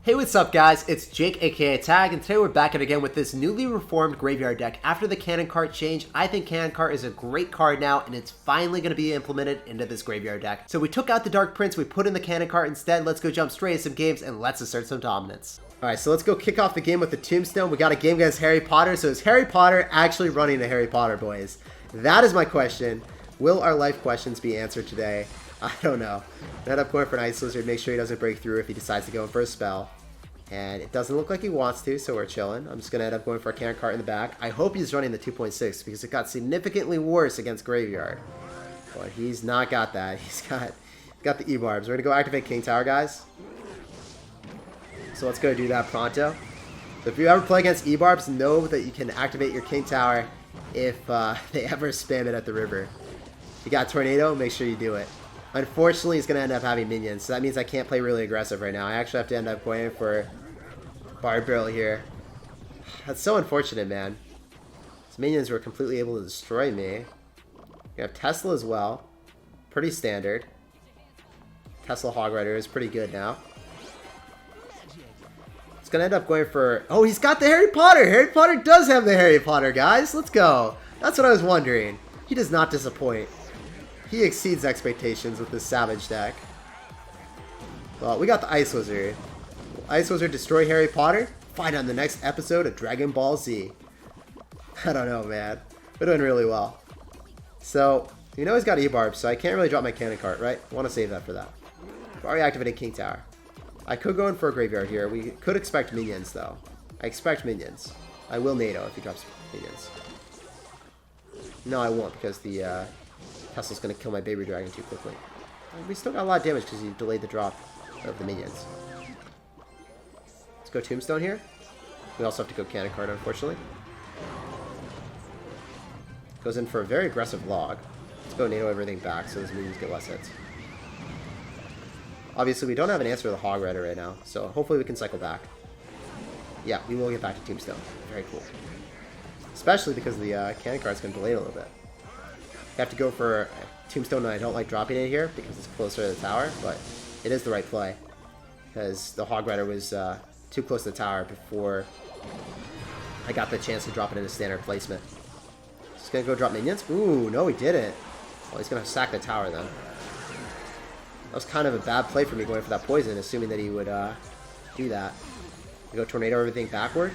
Hey, what's up guys? It's Jake aka Tag, and today we're back at it again with this newly reformed graveyard deck. After the cannon cart change, I think cannon cart is a great card now, and it's finally going to be implemented into this graveyard deck. So we took out the Dark Prince, we put in the cannon cart instead. Let's go jump straight into some games and let's assert some dominance. Alright, so let's go kick off the game with the Tombstone. We got a game against Harry Potter, so is Harry Potter actually running a Harry Potter, boys? That is my question. Will our life questions be answered today? I don't know. I end up going for an Ice Lizard, make sure he doesn't break through if he decides to go in for a spell. And it doesn't look like he wants to, so we're chilling. I'm just going to end up going for a cannon cart in the back. I hope he's running the 2.6 because it got significantly worse against Graveyard. But he's not got that. He's got the E-Barbs. We're going to go activate King Tower, guys. So let's go do that pronto. So if you ever play against E-Barbs, know that you can activate your King Tower if they ever spam it at the river. If you got Tornado, make sure you do it. Unfortunately, he's going to end up having minions, so that means I can't play really aggressive right now. I actually have to end up going for Barb Barrel here. That's so unfortunate, man. His minions were completely able to destroy me. We have Tesla as well. Pretty standard. Tesla Hog Rider is pretty good now. It's going to end up going for... Oh, he's got the Harry Potter! Harry Potter does have the Harry Potter, guys! Let's go! That's what I was wondering. He does not disappoint. He exceeds expectations with this Savage deck. Well, we got the Ice Wizard. Will Ice Wizard destroy Harry Potter? Find out in the next episode of Dragon Ball Z. I don't know, man. We're doing really well. So, you know he's got E-Barb, so I can't really drop my cannon cart, right? I want to save that for that. I've already activated King Tower. I could go in for a graveyard here. We could expect minions, though. I expect minions. I will NATO if he drops minions. No, I won't, because the... Tesla's going to kill my baby dragon too quickly. We still got a lot of damage because he delayed the drop of the minions. Let's go Tombstone here. We also have to go cannon cart, unfortunately. Goes in for a very aggressive log. Let's go NATO everything back so those minions get less hits. Obviously, we don't have an answer to the Hog Rider right now, so hopefully we can cycle back. Yeah, we will get back to Tombstone. Very cool. Especially because the cannon cart's going to delay a little bit. You have to go for a Tombstone, and I don't like dropping it here because it's closer to the tower, but it is the right play because the Hog Rider was too close to the tower before I got the chance to drop it in a standard placement. Just gonna go drop minions. Ooh, no, he didn't. Well, he's gonna sack the tower then. That was kind of a bad play for me going for that poison, assuming that he would do that. We go Tornado everything backward,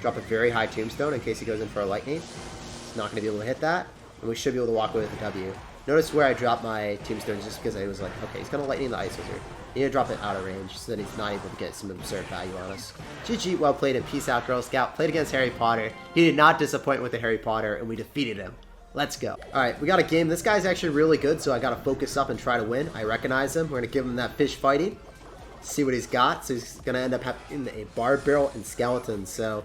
drop a very high Tombstone in case he goes in for a lightning. He's not gonna be able to hit that. And we should be able to walk away with a W. Notice where I dropped my Tombstones just because I was like, okay, he's going to Lightning the Ice Wizard. I need to drop it out of range so that he's not able to get some absurd value on us. GG, well played, and peace out, Girl Scout. Played against Harry Potter. He did not disappoint with the Harry Potter, and we defeated him. Let's go. Alright, we got a game. This guy's actually really good, so I got to focus up and try to win. I recognize him. We're going to give him that fish fighting. See what he's got. So he's going to end up having a Barb Barrel and Skeleton, so...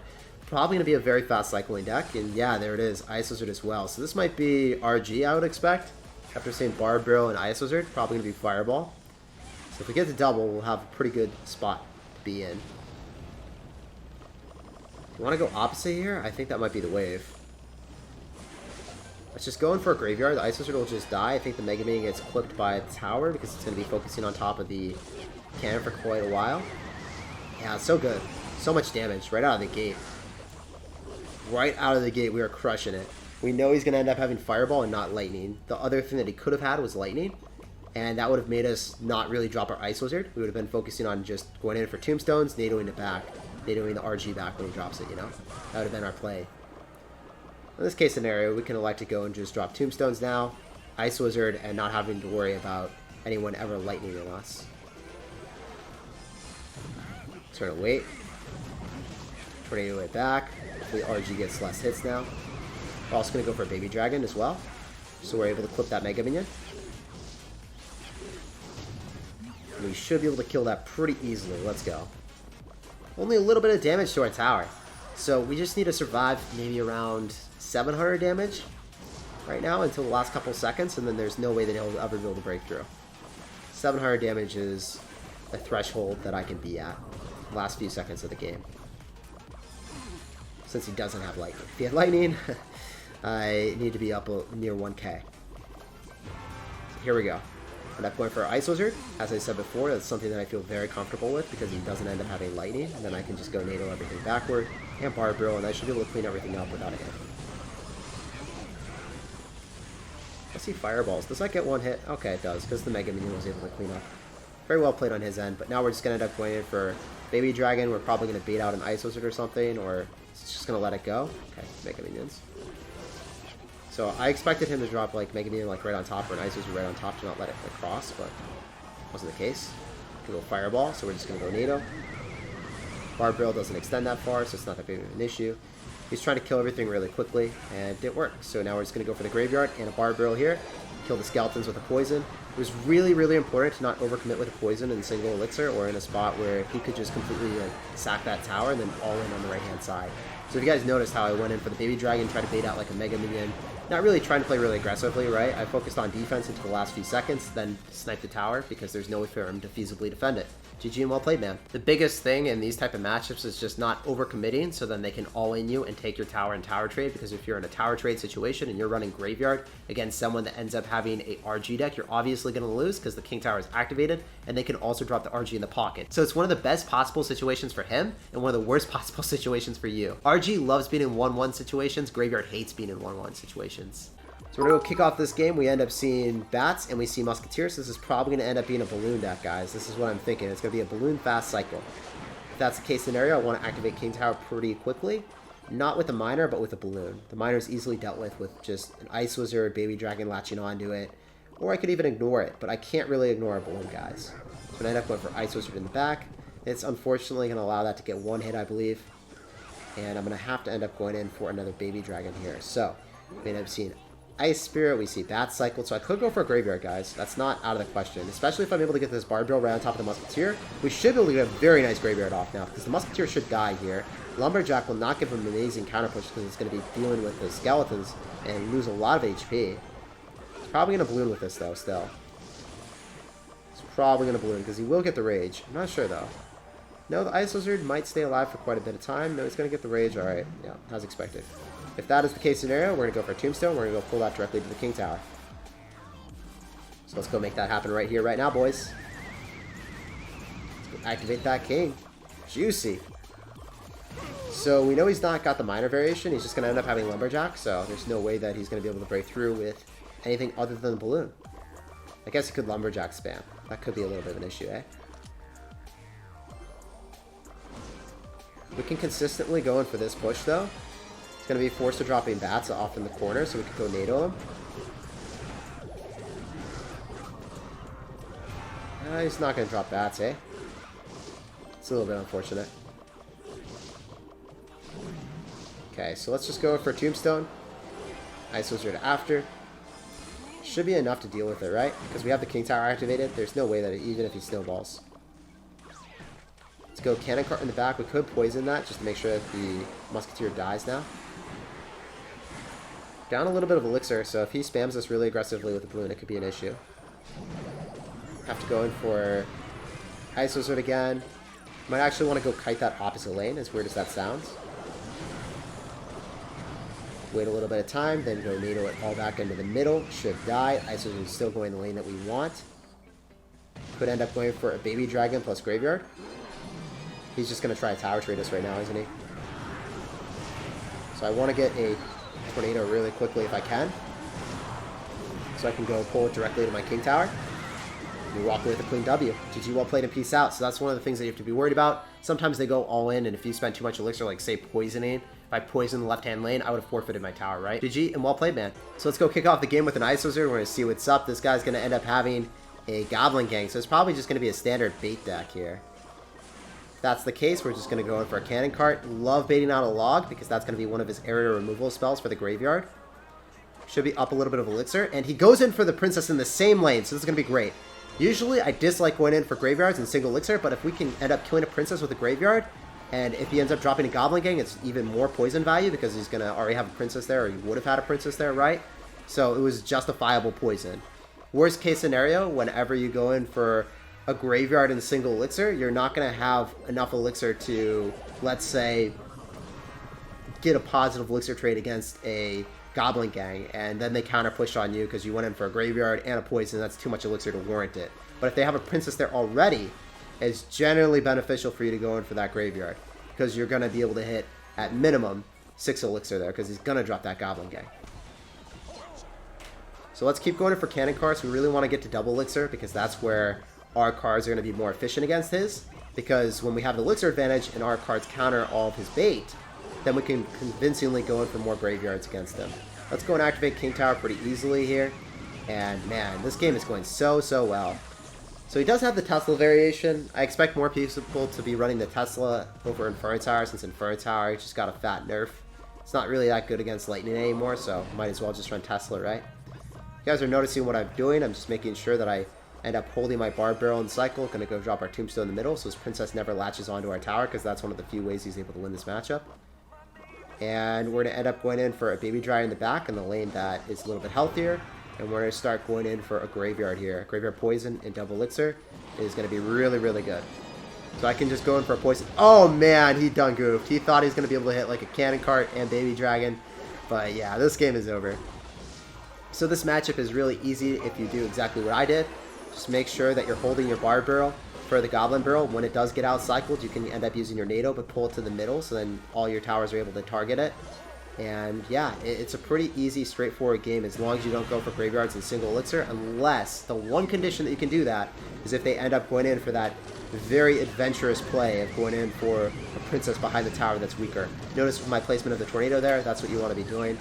Probably going to be a very fast cycling deck, and yeah, there it is, Ice Wizard as well. So this might be RG, I would expect. After saying Barb Barrel and Ice Wizard, probably going to be Fireball. So if we get the double, we'll have a pretty good spot to be in. If you want to go opposite here, I think that might be the wave. Let's just go in for a graveyard. The Ice Wizard will just die. I think the Mega Minion gets clipped by the tower because it's going to be focusing on top of the cannon for quite a while. Yeah, it's so good. So much damage right out of the gate. Right out of the gate, we are crushing it. We know he's going to end up having Fireball and not Lightning. The other thing that he could have had was Lightning, and that would have made us not really drop our Ice Wizard. We would have been focusing on just going in for Tombstones, NATOing it back, NATOing the RG back when he drops it, you know? That would have been our play. In this case scenario, we can elect to go and just drop Tombstones now, Ice Wizard, and not having to worry about anyone ever Lightning on us. So we're going to wait. Tornado it back. The RG gets less hits now. We're also going to go for a Baby Dragon as well. So we're able to clip that Mega Minion. And we should be able to kill that pretty easily. Let's go. Only a little bit of damage to our tower. So we just need to survive maybe around 700 damage right now until the last couple seconds. And then there's no way that he'll ever be able to break through. 700 damage is a threshold that I can be at the last few seconds of the game. Since he doesn't have Lightning. If he had Lightning, I need to be up near 1k. So here we go. End up going for Ice Wizard. As I said before, that's something that I feel very comfortable with because he doesn't end up having Lightning, and then I can just go NATO everything backward and Barb Drill, and I should be able to clean everything up without a hit. Let's see Fireballs. Does that get one hit? Okay, it does, because the Mega Minion was able to clean up. Very well played on his end, but now we're just going to end up going in for Baby Dragon. We're probably going to bait out an Ice Wizard or something, or it's just going to let it go. Okay, Mega Minions. So I expected him to drop like Mega Minion like right on top or an Ice Wizard right on top to not let it cross, but wasn't the case. Could go Fireball, so we're just going to go NATO. Barb Drill doesn't extend that far, so it's not that big of an issue. He's trying to kill everything really quickly, and it didn't work. So now we're just going to go for the Graveyard and a Barb Drill here. Kill the Skeletons with a Poison. It was really, really important to not overcommit with a Poison in single Elixir or in a spot where he could just completely like sack that tower and then all in on the right-hand side. So if you guys noticed how I went in for the Baby Dragon, tried to bait out like a Mega Minion, not really trying to play really aggressively, right? I focused on defense until the last few seconds, then sniped the tower because there's no way for him to feasibly defend it. GG and well played, man. The biggest thing in these type of matchups is just not overcommitting so then they can all-in you and take your tower and tower trade, because if you're in a tower trade situation and you're running Graveyard against someone that ends up having a RG deck, you're obviously going to lose because the King Tower is activated and they can also drop the RG in the pocket. So it's one of the best possible situations for him and one of the worst possible situations for you. RG loves being in 1-1 situations. Graveyard hates being in 1-1 situations. So we're going to go kick off this game. We end up seeing Bats and we see Musketeers. This is probably going to end up being a Balloon deck, guys. This is what I'm thinking. It's going to be a Balloon fast cycle. If that's the case scenario, I want to activate King Tower pretty quickly. Not with a Miner, but with a Balloon. The Miner is easily dealt with just an Ice Wizard, Baby Dragon latching onto it. Or I could even ignore it, but I can't really ignore a Balloon, guys. So I end up going for Ice Wizard in the back. It's unfortunately going to allow that to get one hit, I believe. And I'm going to have to end up going in for another Baby Dragon here. So we end up seeing Ice Spirit, we see Bat Cycle, so I could go for a Graveyard, guys. That's not out of the question, especially if I'm able to get this Barb Drill right on top of the Musketeer. We should be able to get a very nice Graveyard off now, because the Musketeer should die here. Lumberjack will not give him an amazing counter push because it's going to be dealing with the Skeletons and lose a lot of HP. He's probably going to Balloon with this, though, still. He's probably going to Balloon, because he will get the Rage. I'm not sure, though. No, the Ice Wizard might stay alive for quite a bit of time. No, he's going to get the Rage. Alright, yeah, as expected. If that is the case scenario, we're going to go for a Tombstone. We're going to go pull that directly to the King Tower. So let's go make that happen right here, right now, boys. Let's go activate that King. Juicy. So we know he's not got the Miner variation. He's just going to end up having Lumberjack, so there's no way that he's going to be able to break through with anything other than the Balloon. I guess he could Lumberjack spam. That could be a little bit of an issue, eh? We can consistently go in for this push, though. It's going to be forced to dropping Bats off in the corner, so we could go NATO him. He's not going to drop Bats, eh? It's a little bit unfortunate. Okay, so let's just go for Tombstone. Ice Wizard after. Should be enough to deal with it, right? Because we have the King Tower activated. There's no way that even if he snowballs. Let's go Cannon Cart in the back. We could poison that just to make sure that the Musketeer dies now. Down a little bit of Elixir, so if he spams us really aggressively with the Balloon, it could be an issue. Have to go in for Ice Wizard again. Might actually want to go kite that opposite lane, as weird as that sounds. Wait a little bit of time, then go NATO it all back into the middle. Should die. Ice Wizard is still going the lane that we want. Could end up going for a Baby Dragon plus Graveyard. He's just going to try to tower trade us right now, isn't he? So I want to get a Tornado really quickly if I can. So I can go pull it directly to my King Tower. And we walk away with a clean W. GG, well played and peace out. So that's one of the things that you have to be worried about. Sometimes they go all in, and if you spend too much Elixir, like say poisoning, if I poison the left-hand lane, I would have forfeited my tower, right? GG, and well played, man. So let's go kick off the game with an Ice Wizard. We're going to see what's up. This guy's going to end up having a Goblin Gang, so it's probably just going to be a standard bait deck here. If that's the case, we're just going to go in for a Cannon Cart. Love baiting out a Log, because that's going to be one of his area removal spells for the Graveyard. Should be up a little bit of Elixir, and he goes in for the Princess in the same lane, so this is going to be great. Usually, I dislike going in for Graveyards and single Elixir, but if we can end up killing a Princess with a Graveyard, and if he ends up dropping a Goblin Gang, it's even more poison value, because he's going to already have a Princess there, or he would have had a Princess there, right? So it was justifiable poison. Worst case scenario, whenever you go in for a Graveyard and single Elixir, you're not going to have enough Elixir to, let's say, get a positive Elixir trade against a Goblin Gang, and then they counter push on you because you went in for a graveyard and a poison. That's too much elixir to warrant it. But if they have a princess there already, it's generally beneficial for you to go in for that graveyard because you're going to be able to hit at minimum 6 elixir there because he's going to drop that Goblin Gang. So let's keep going in for cannon cards. We really want to get to double elixir because that's where our cards are going to be more efficient against his. Because when we have the elixir advantage and our cards counter all of his bait, then we can convincingly go in for more graveyards against him. Let's go and activate King Tower pretty easily here. And man, this game is going so well. So he does have the Tesla variation. I expect more people to be running the Tesla over Inferno Tower since Inferno Tower just got a fat nerf. It's not really that good against Lightning anymore, so might as well just run Tesla, right? You guys are noticing what I'm doing. I'm just making sure that I end up holding my Barb Barrel in cycle. Gonna go drop our Tombstone in the middle so his Princess never latches onto our tower because that's one of the few ways he's able to win this matchup. And we're gonna end up going in for a Baby Dryer in the back in the lane that is a little bit healthier. And we're gonna start going in for a Graveyard here. Graveyard Poison and Double Elixir is gonna be really good. So I can just go in for a Poison. Oh man, he done goofed. He thought he was gonna be able to hit like a Cannon Cart and Baby Dragon. But yeah, this game is over. So this matchup is really easy if you do exactly what I did. Just make sure that you're holding your Barb Barrel for the Goblin Barrel. When it does get out cycled, you can end up using your NATO, but pull it to the middle, so then all your towers are able to target it. And yeah, it's a pretty easy, straightforward game as long as you don't go for graveyards and single elixir, unless the one condition that you can do that is if they end up going in for that very adventurous play of going in for a princess behind the tower that's weaker. Notice my placement of the tornado there, that's what you want to be doing.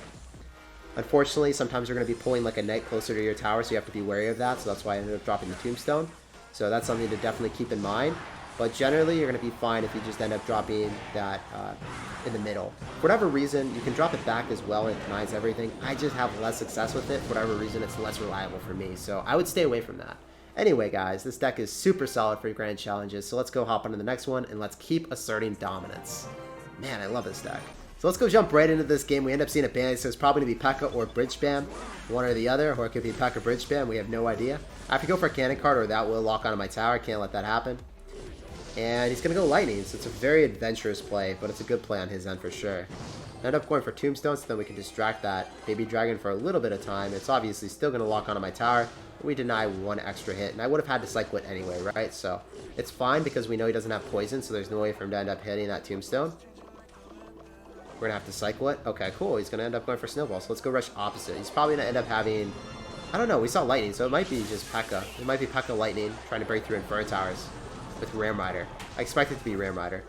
Unfortunately, sometimes you're going to be pulling like a knight closer to your tower, so you have to be wary of that. So that's why I ended up dropping the Tombstone. So that's something to definitely keep in mind. But generally, you're going to be fine if you just end up dropping that in the middle. For whatever reason, you can drop it back as well and it denies everything. I just have less success with it. For whatever reason, it's less reliable for me. So I would stay away from that. Anyway, guys, this deck is super solid for your grand challenges. So let's go hop onto the next one and let's keep asserting dominance. Man, I love this deck. So let's go jump right into this game. We end up seeing a ban, so it's probably going to be P.E.K.K.A. or Bridge Spam, one or the other, or it could be P.E.K.K.A. Bridge Spam. We have no idea. I have to go for a Cannon Card or that will lock onto my tower. I can't let that happen. And he's going to go Lightning, so it's a very adventurous play, but it's a good play on his end for sure. I end up going for Tombstone, so then we can distract that Baby Dragon for a little bit of time. It's obviously still going to lock onto my tower, but we deny one extra hit, and I would have had to cycle it anyway, right? So it's fine because we know he doesn't have poison, so there's no way for him to end up hitting that Tombstone. We're going to have to cycle it. Okay, cool. He's going to end up going for Snowball. So let's go rush opposite. He's probably going to end up having... I don't know. We saw Lightning, so it might be just P.E.K.K.A. It might be P.E.K.K.A. Lightning trying to break through Inferno Towers with Ram Rider. I expect it to be Ram Rider.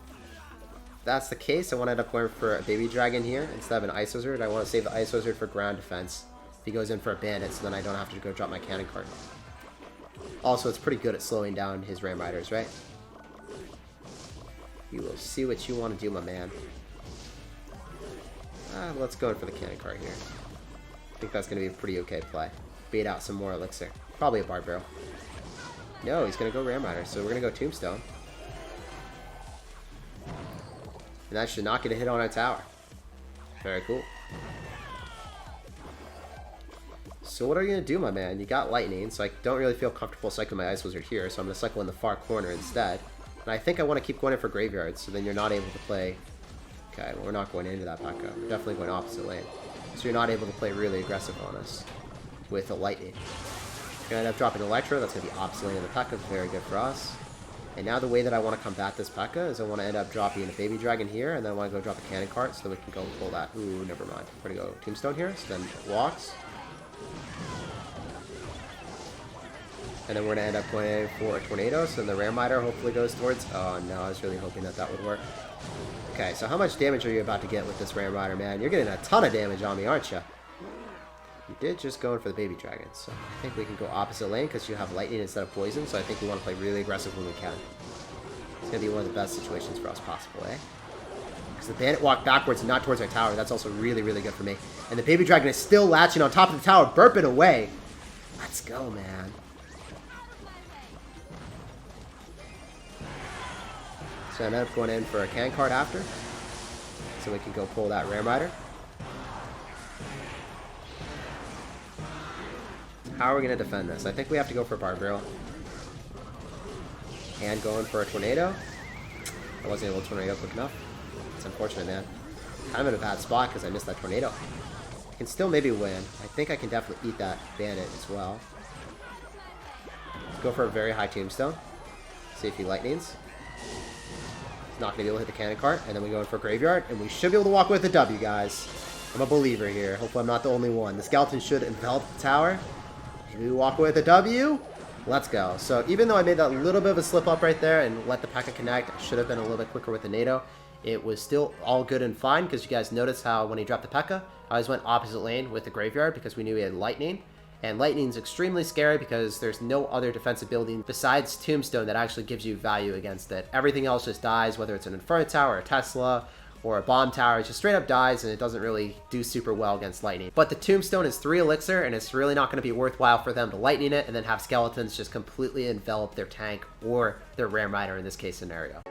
If that's the case, I want to end up going for a Baby Dragon here instead of an Ice Wizard. I want to save the Ice Wizard for ground defense. If he goes in for a Bandit, so then I don't have to go drop my Cannon Card. Also, it's pretty good at slowing down his Ram Riders, right? You will see what you want to do, my man. Let's go in for the Cannon Card here. I think that's going to be a pretty okay play. Bait out some more elixir. Probably a Barb Barrel. No, he's going to go Ram Rider, so we're going to go Tombstone. And that should not get a hit on our tower. Very cool. So what are you going to do, my man? You got Lightning, so I don't really feel comfortable cycling my Ice Wizard here, so I'm going to cycle in the far corner instead. And I think I want to keep going in for graveyards, so then you're not able to play... Okay, well, we're not going into that P.E.K.K.A. We're definitely going opposite lane. So you're not able to play really aggressive on us with a Lightning. You're going to end up dropping Electro. That's going to be opposite lane of the P.E.K.K.A. Very good for us. And now the way that I want to combat this P.E.K.K.A. is I want to end up dropping a Baby Dragon here, and then I want to go drop a Cannon Cart so that we can go pull that. Ooh, never mind. We're going to go Tombstone here, so then it walks. And then we're going to end up going in for a Tornado, so then the Ram Rider hopefully goes towards... Oh no, I was really hoping that that would work. Okay, so how much damage are you about to get with this Ram Rider, man? You're getting a ton of damage on me, aren't you? You did just go in for the Baby Dragon, so I think we can go opposite lane because you have Lightning instead of Poison, so I think we want to play really aggressive when we can. It's going to be one of the best situations for us possible, eh? Because the Bandit walked backwards and not towards our tower. That's also really, really good for me. And the Baby Dragon is still latching on top of the tower, burping away. Let's go, man. So I ended up going in for a Cannon Card after. So we can go pull that Ram Rider. How are we going to defend this? I think we have to go for Barb Barrel. And go in for a Tornado. I wasn't able to Tornado quick enough. It's unfortunate, man. Kind of in a bad spot because I missed that tornado. I can still maybe win. I think I can definitely eat that bandit as well. Go for a very high tombstone. See if he lightnings. He's not going to be able to hit the cannon cart. And then we go in for graveyard. And we should be able to walk away with the W, guys. I'm a believer here. Hopefully I'm not the only one. The skeleton should envelop the tower. Maybe we walk away with a W. Let's go. So even though I made that little bit of a slip up right there and let the P.E.K.K.A connect, I should have been a little bit quicker with the NATO. It was still all good and fine because you guys noticed how when he dropped the P.E.K.K.A, I always went opposite lane with the graveyard because we knew he had lightning. And lightning's extremely scary because there's no other defensive building besides Tombstone that actually gives you value against it. Everything else just dies, whether it's an Inferno Tower, a Tesla, or a bomb tower. It just straight up dies and it doesn't really do super well against lightning. But the Tombstone is 3 elixir and it's really not going to be worthwhile for them to lightning it and then have skeletons just completely envelop their tank or their Ram Rider in this case scenario.